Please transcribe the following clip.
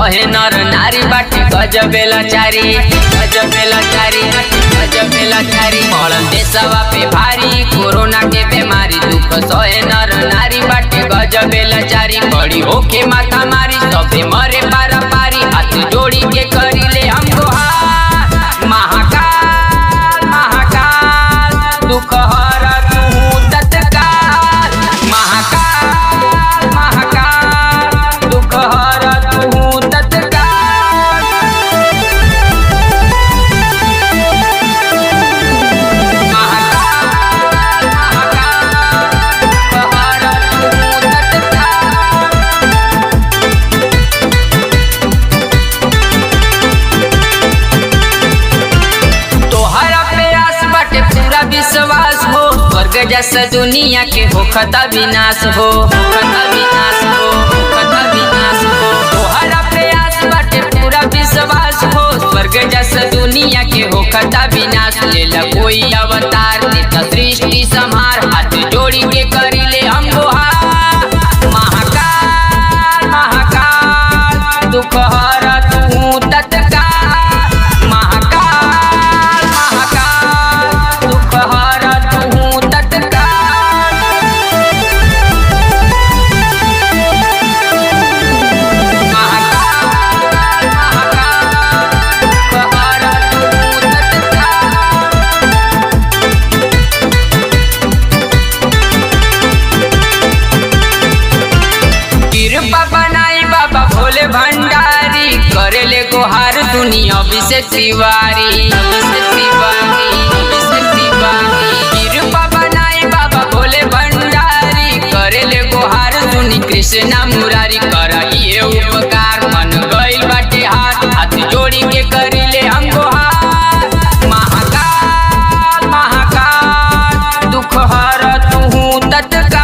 सहे नर नारी बाटे गजबेला चारी पड़ल देशवा पे भारी कोरोना के बीमारी दुख सहे नर नारी बाटे गजबेला चारी बड़ी होके माथा मारी सबे मरे पारा पारी हाथ जोड़ी के करीले हम गुहार महाकाल महाकाल दुख हर तू तत्काल महाकाल महाकाल दुख हर तू तत्काल विश्वास हो स्वर्ग जैसा दुनिया के होखता विनाश हो तोहरा प्रयास बाटे पूरा विश्वास हो स्वर्ग जैसा दुनिया के होखता विनाश लेला कोई अवतार नित्य सृष्टि संहार हाथ जोड़ी के करीले हम गुहार महाकाल महाकाल दुख हर तू तत्काल महाकाल महाकाल दुख हर तू तत्काल महाकाल महाकाल दुख हर तू तत्काल कृपा बनाई बाबा भोले भंडारी करेले गोहार दुनिया अभिषेक तिवारी कृपा बनाई बाबा भोले भंडारी करेले गोहार दुनि कृष्णा मुरारी कराइए उपकार मन गइल बाटे हाथ जोड़ी के करीले हम गोहार महाकाल महाकाल दुख हर तू तत्काल।